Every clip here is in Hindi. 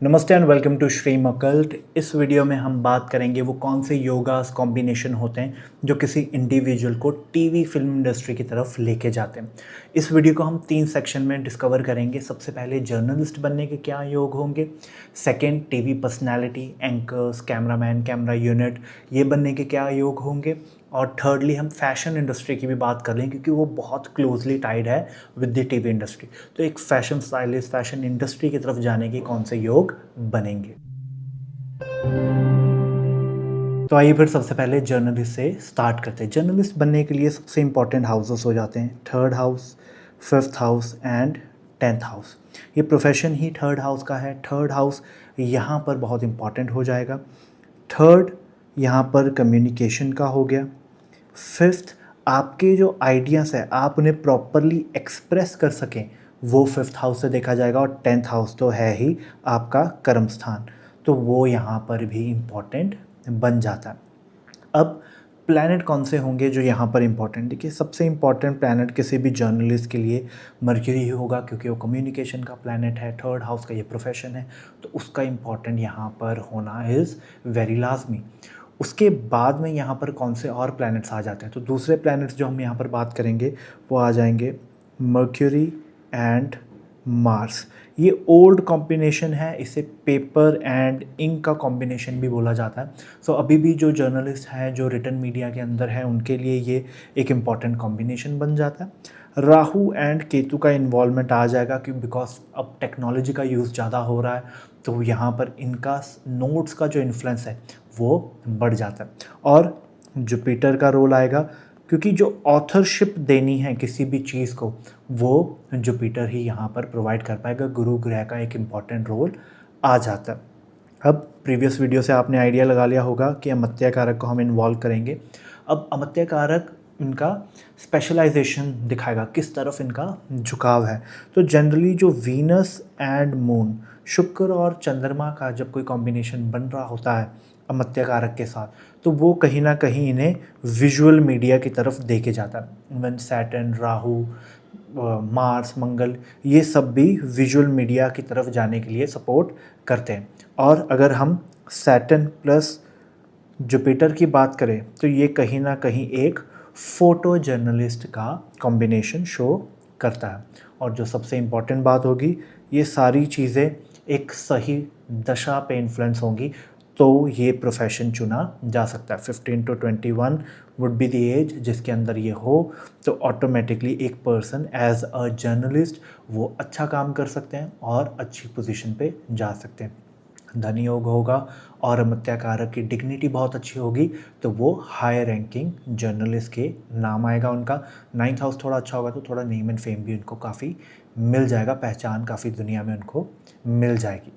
नमस्ते and welcome to Shreem occult. इस वीडियो में हम बात करेंगे वो कौन से योगास कॉम्बिनेशन होते हैं जो किसी इंडिविजुअल को टीवी फिल्म इंडस्ट्री की तरफ लेके जाते हैं। इस वीडियो को हम 3 सेक्शन में डिस्कवर करेंगे। सबसे पहले जर्नलिस्ट बनने के क्या योग होंगे, second TV personality, anchors, cameraman, camera unit, ये बनने के क्या योग होंगे, और थर्डली हम फैशन इंडस्ट्री की भी बात कर लें क्योंकि वो बहुत क्लोजली टाइड है विद द टीवी इंडस्ट्री। तो एक फैशन स्टाइलिस्ट, फैशन इंडस्ट्री की तरफ जाने के कौन से योग बनेंगे। तो आइए फिर सबसे पहले जर्नलिस्ट से स्टार्ट करते हैं। जर्नलिस्ट बनने के लिए सबसे इंपॉर्टेंट हाउसेस हो जाते हैं third house, fifth house and 10th house. ये प्रोफेशन ही थर्ड हाउस का है। थर्ड हाउस यहाँ पर बहुत इंपॉर्टेंट हो जाएगा। थर्ड यहाँ पर कम्युनिकेशन का हो गया। फिफ्थ, आपके जो आइडियाज़ है आप उन्हें प्रॉपरली एक्सप्रेस कर सकें, वो फिफ्थ हाउस से देखा जाएगा। और 10th हाउस तो है ही आपका कर्म स्थान, तो वो यहाँ पर भी इम्पॉर्टेंट बन जाता है। अब प्लैनेट कौन से होंगे जो यहाँ पर इम्पॉर्टेंट, देखिए सबसे इम्पॉर्टेंट प्लैनेट किसी भी जर्नलिस्ट के लिए मर्क्यूरी ही होगा क्योंकि वो कम्युनिकेशन का प्लैनेट है। थर्ड हाउस का ये प्रोफेशन है, तो उसका इम्पॉर्टेंट यहाँ पर होना इज़ वेरी लाजमी। उसके बाद में यहाँ पर कौन से और प्लैनेट्स आ जाते हैं, तो दूसरे प्लैनेट्स जो हम यहाँ पर बात करेंगे वो आ जाएंगे मर्क्यूरी एंड मार्स। ये ओल्ड कॉम्बिनेशन है, इसे पेपर एंड इंक का कॉम्बिनेशन भी बोला जाता है। सो अभी भी जो जर्नलिस्ट हैं जो रिटन मीडिया के अंदर है उनके लिए ये एक इम्पॉर्टेंट कॉम्बिनेशन बन जाता है। राहु एंड केतु का इन्वॉल्वमेंट आ जाएगा क्योंकि बिकॉज अब टेक्नोलॉजी का यूज़ ज़्यादा हो रहा है, तो यहाँ पर इनका नोट्स का जो इन्फ्लुएंस है वो बढ़ जाता है। और जुपिटर का रोल आएगा क्योंकि जो ऑथरशिप देनी है किसी भी चीज़ को वो जुपिटर ही यहाँ पर प्रोवाइड कर पाएगा। गुरु ग्रह का एक इम्पॉर्टेंट रोल आ जाता है। अब प्रीवियस वीडियो से आपने आइडिया लगा लिया होगा कि अमात्य कारक को हम इन्वॉल्व करेंगे। अब अमात्य कारक इनका स्पेशलाइजेशन दिखाएगा, किस तरफ इनका झुकाव है। तो जनरली जो वीनस एंड मून, शुक्र और चंद्रमा का जब कोई कॉम्बिनेशन बन रहा होता है अमात्य कारक के साथ, तो वो कहीं ना कहीं इन्हें विजुअल मीडिया की तरफ देके जाता है। इवन सैटर्न, राहु, मार्स, मंगल, ये सब भी विजुअल मीडिया की तरफ जाने के लिए सपोर्ट करते हैं। और अगर हम सैटर्न प्लस जुपिटर की बात करें तो ये कहीं ना कहीं एक फ़ोटो जर्नलिस्ट का कॉम्बिनेशन शो करता है। और जो सबसे इम्पॉर्टेंट बात होगी, ये सारी चीज़ें एक सही दशा पे इन्फ्लुएंस होंगी तो ये प्रोफेशन चुना जा सकता है। 15 to 21 would be the age जिसके अंदर ये हो, तो ऑटोमेटिकली एक पर्सन एज अ जर्नलिस्ट वो अच्छा काम कर सकते हैं और अच्छी पोजीशन पे जा सकते हैं। धन योग होगा और अमात्य कारक की डिग्निटी बहुत अच्छी होगी तो वो हाई रैंकिंग जर्नलिस्ट के नाम आएगा उनका। 9th हाउस थोड़ा अच्छा होगा तो थोड़ा नेम एंड फेम भी उनको काफ़ी मिल जाएगा, पहचान काफ़ी दुनिया में उनको मिल जाएगी।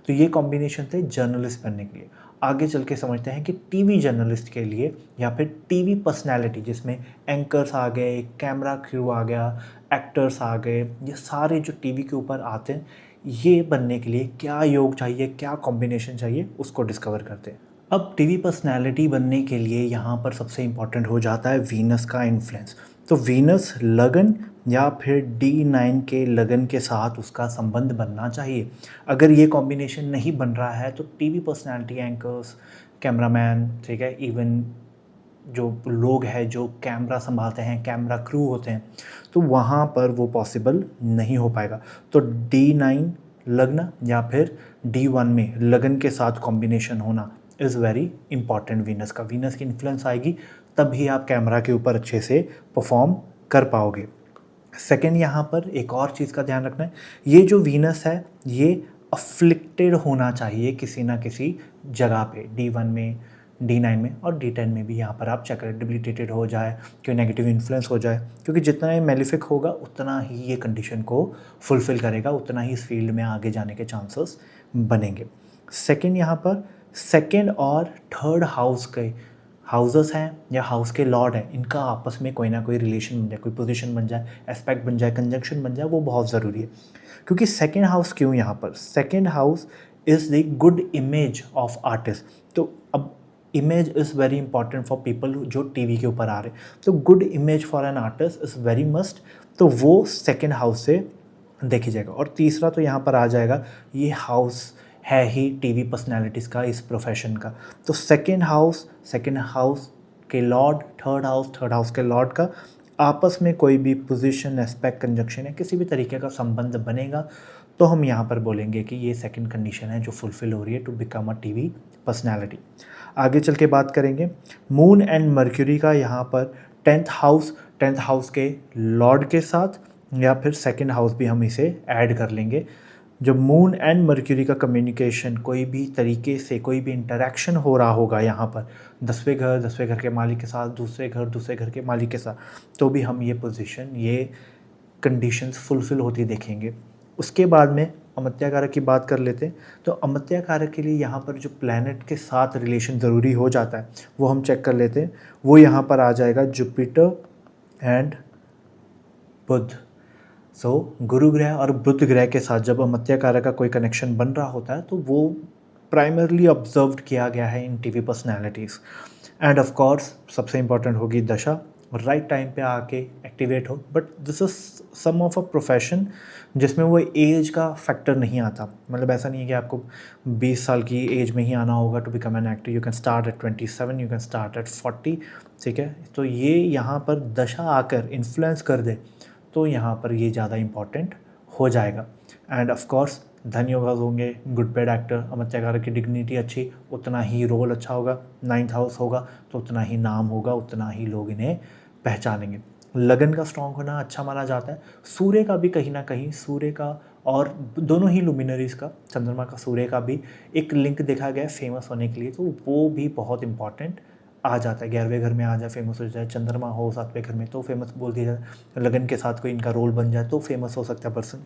तो ये कॉम्बिनेशन थे जर्नलिस्ट बनने के लिए। आगे चल के समझते हैं कि टीवी जर्नलिस्ट के लिए या फिर टीवी पर्सनैलिटी जिसमें एंकर्स आ गए, कैमरा क्रू आ गया, एक्टर्स आ गए, ये सारे जो टीवी के ऊपर आते हैं, ये बनने के लिए क्या योग चाहिए, क्या कॉम्बिनेशन चाहिए, उसको डिस्कवर करते हैं। अब टीवी पर्सनैलिटी बनने के लिए यहाँ पर सबसे इम्पॉर्टेंट हो जाता है वीनस का इन्फ्लुएंस। तो वीनस लगन या फिर D9 के लगन के साथ उसका संबंध बनना चाहिए। अगर ये कॉम्बिनेशन नहीं बन रहा है तो टीवी पर्सनैलिटी, एंकर्स, कैमरामैन, ठीक है, इवन जो लोग हैं जो कैमरा संभालते हैं, कैमरा क्रू होते हैं, तो वहाँ पर वो पॉसिबल नहीं हो पाएगा। तो D9 लगन या फिर D1 में लगन के साथ कॉम्बिनेशन होना इज़ वेरी इंपॉर्टेंट। वीनस का, वीनस की इन्फ्लुएंस आएगी तभी आप कैमरा के ऊपर अच्छे से परफॉर्म कर पाओगे। सेकेंड, यहाँ पर एक और चीज़ का ध्यान रखना है, ये जो वीनस है ये अफ्लिक्टेड होना चाहिए किसी ना किसी जगह पे, D1 में, D9 में और D10 में भी। यहाँ पर आप चेक करें डिबिलिटेटेड हो जाए, कोई नेगेटिव इन्फ्लुएंस हो जाए, क्योंकि जितना ये मेलिफिक होगा उतना ही ये कंडीशन को फुलफ़िल करेगा, उतना ही इस फील्ड में आगे जाने के चांसेस बनेंगे। सेकेंड, यहाँ पर सेकेंड और थर्ड हाउस के हाउसेस हैं या हाउस के लॉर्ड हैं, इनका आपस में कोई ना कोई रिलेशन बन जाए, कोई पोजीशन बन जाए, एस्पेक्ट बन जाए, कंजंक्शन बन जाए, वो बहुत ज़रूरी है। क्योंकि सेकेंड हाउस क्यों यहाँ पर, second house is the good image of artist. तो अब image is very important for people जो टीवी के ऊपर आ रहे, तो good image for an artist is very must, तो वो सेकेंड हाउस से देखी जाएगा। और तीसरा तो यहाँ पर आ जाएगा, ये हाउस है ही टीवी पर्सनालिटीज़ का, इस प्रोफेशन का। तो सेकंड हाउस के लॉर्ड, थर्ड हाउस के लॉर्ड का आपस में कोई भी पोजीशन, एस्पेक्ट, कंजक्शन या किसी भी तरीके का संबंध बनेगा तो हम यहाँ पर बोलेंगे कि ये सेकंड कंडीशन है जो फुलफ़िल हो रही है to become a TV personality. आगे चल के बात करेंगे मून एंड मर्क्यूरी का यहाँ पर टेंथ हाउस के लॉर्ड के साथ, या फिर सेकंड हाउस भी हम इसे ऐड कर लेंगे। जब मून एंड मर्क्यूरी का कम्युनिकेशन, कोई भी तरीके से कोई भी इंटरेक्शन हो रहा होगा यहाँ पर 10वें घर के मालिक के साथ, दूसरे घर के मालिक के साथ, तो भी हम ये पोजीशन, ये कंडीशंस फुलफ़िल होती देखेंगे। उसके बाद में अमात्य कारक की बात कर लेते हैं। तो अमात्य कारक के लिए यहाँ पर जो प्लैनेट के साथ रिलेशन ज़रूरी हो जाता है वो हम चेक कर लेते हैं। वो यहाँ पर आ जाएगा जुपिटर एंड बुध। गुरु ग्रह और बुध ग्रह के साथ जब अमात्य कारक का कोई कनेक्शन बन रहा होता है तो वो प्राइमरली ऑब्जर्व किया गया है इन TV personalities. And of course सबसे इम्पॉर्टेंट होगी दशा, राइट टाइम पे आके एक्टिवेट हो। But this is some of a profession जिसमें वो एज का फैक्टर नहीं आता। मतलब ऐसा नहीं है कि आपको 20 साल की एज में ही आना होगा to become an actor. You can start at 27, you can start at 40। ठीक है, तो ये यहाँ पर दशा आकर इन्फ्लुएंस कर दे तो यहाँ पर ये ज़्यादा इम्पॉर्टेंट हो जाएगा। एंड ऑफ कोर्स धन योग होंगे, गुड पेड एक्टर, अमात्य कारक की डिग्निटी अच्छी, उतना ही रोल अच्छा होगा। 9th हाउस होगा तो उतना ही नाम होगा, उतना ही लोग इन्हें पहचानेंगे। लगन का स्ट्रॉन्ग होना अच्छा माना जाता है। सूर्य का भी कहीं ना कहीं, सूर्य का और दोनों ही लुमिनरीज का, चंद्रमा का सूर्य का भी एक लिंक देखा गया है फेमस होने के लिए, तो वो भी बहुत इंपॉर्टेंट आ जाता है। 11वें घर में आ जाए फेमस हो जाए, चंद्रमा हो 7वें घर में तो फेमस बोल दिया जाए, लगन के साथ कोई इनका रोल बन जाए तो फेमस हो सकता है पर्सन।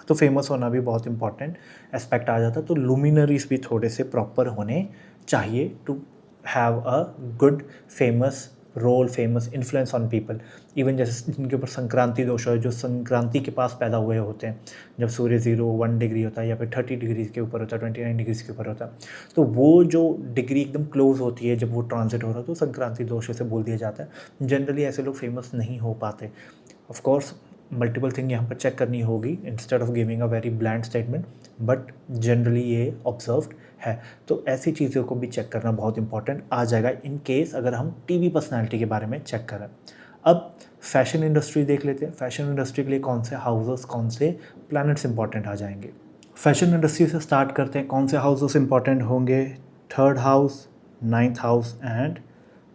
तो फेमस होना भी बहुत इंपॉर्टेंट एस्पेक्ट आ जाता है। तो लुमिनरीज भी थोड़े से प्रॉपर होने चाहिए to have a good famous role, famous influence on people. Even जैसे जिनके ऊपर संक्रांति दोष है, जो संक्रांति के पास पैदा हुए होते हैं, जब सूर्य 1 डिग्री होता है या फिर 30 डिग्री के ऊपर होता है, 29 डिग्री के ऊपर होता है, तो वो जो डिग्री एकदम क्लोज होती है जब वो ट्रांजिट हो रहा है तो संक्रांति दोष से बोल दिया जाता है। जनरली ऐसे लोग फेमस नहीं हो पाते। ऑफ कोर्स मल्टीपल थिंग यहाँ पर चेक करनी होगी instead of giving a very bland statement, but generally ये ऑब्जर्व्ड है। तो ऐसी चीज़ों को भी चेक करना बहुत इंपॉर्टेंट आ जाएगा इन केस अगर हम टीवी पर्सनालिटी के बारे में चेक करें। अब फैशन इंडस्ट्री देख लेते हैं। फैशन इंडस्ट्री के लिए कौन से हाउसेस, कौन से प्लैनेट्स इंपॉर्टेंट आ जाएंगे। फैशन इंडस्ट्री से स्टार्ट करते हैं। कौन से हाउसेस इंपॉर्टेंट होंगे? 3rd house, 9th house and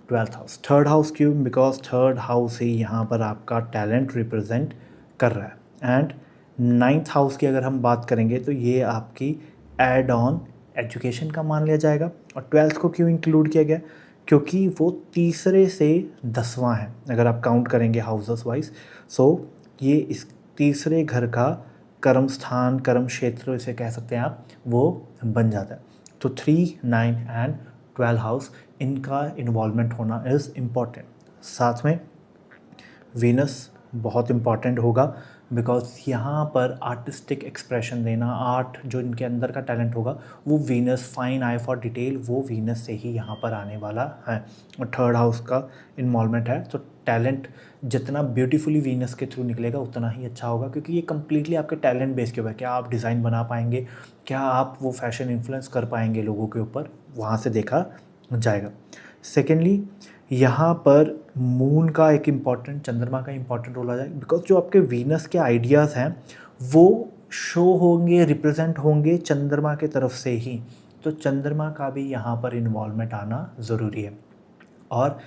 12th house. 3rd house क्यों? बिकॉज 3rd हाउस ही यहाँ पर आपका टैलेंट रिप्रेजेंट कर रहा है। एंड 9th हाउस की अगर हम बात करेंगे तो ये आपकी एड ऑन एजुकेशन का मान लिया जाएगा। और 12th को क्यों इंक्लूड किया गया? क्योंकि वो तीसरे से 10वां है अगर आप काउंट करेंगे हाउसेस वाइज। सो ये इस तीसरे घर का कर्म स्थान, कर्म क्षेत्र इसे कह सकते हैं आप, वो बन जाता है। तो 3, 9 एंड 12 हाउस इनका इन्वॉल्वमेंट होना इज़ इम्पॉर्टेंट। साथ में वीनस बहुत इम्पॉर्टेंट होगा बिकॉज यहाँ पर आर्टिस्टिक एक्सप्रेशन देना, आर्ट जो इनके अंदर का टैलेंट होगा वो Venus, fine I for detail, वो वीनस से ही यहाँ पर आने वाला है। और 3rd हाउस का इन्वॉल्वमेंट है तो टैलेंट जितना ब्यूटीफुली वीनस के थ्रू निकलेगा उतना ही अच्छा होगा, क्योंकि ये कम्प्लीटली आपके टैलेंट बेस के ऊपर, क्या आप डिज़ाइन बना पाएंगे, क्या आप वो फैशन इन्फ्लुएंस कर पाएंगे लोगों के ऊपर, वहाँ से देखा जाएगा। सेकेंडली यहाँ पर मून का एक इम्पॉर्टेंट, चंद्रमा का इम्पॉर्टेंट रोल आ जाएगा बिकॉज जो आपके वीनस के आइडियाज़ हैं वो शो होंगे, रिप्रेजेंट होंगे चंद्रमा के तरफ से ही। तो चंद्रमा का भी यहाँ पर इन्वॉल्वमेंट आना ज़रूरी है। और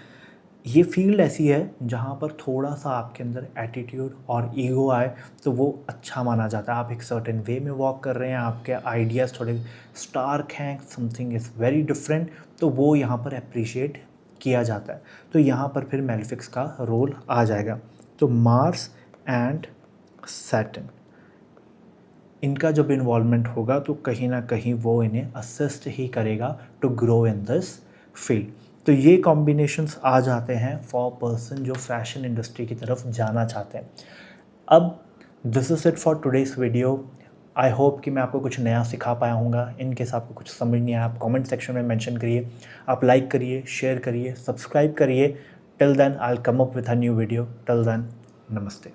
ये फील्ड ऐसी है जहाँ पर थोड़ा सा आपके अंदर एटीट्यूड और ईगो आए तो वो अच्छा माना जाता है। आप एक सर्टेन वे में वॉक कर रहे हैं, आपके आइडियाज़ थोड़े स्टार्क हैं, समथिंग इज़ वेरी डिफरेंट, तो वो यहाँ पर अप्रिशिएट किया जाता है। तो यहाँ पर फिर मेलेफिक्स का रोल आ जाएगा। तो मार्स एंड सैटर्न, इनका जब इन्वॉल्वमेंट होगा तो कहीं ना कहीं वो इन्हें असिस्ट ही करेगा to grow in this field. तो ये कॉम्बिनेशंस आ जाते हैं फॉर पर्सन जो फैशन इंडस्ट्री की तरफ जाना चाहते हैं। अब this is it for today's video. I hope कि मैं आपको कुछ नया सिखा पाया हूँगा। इन केस आपको कुछ समझ नहीं आया आप कमेंट सेक्शन में मेंशन करिए, आप लाइक करिए, शेयर करिए, सब्सक्राइब करिए। Till then I will come up with a new video. Till then नमस्ते।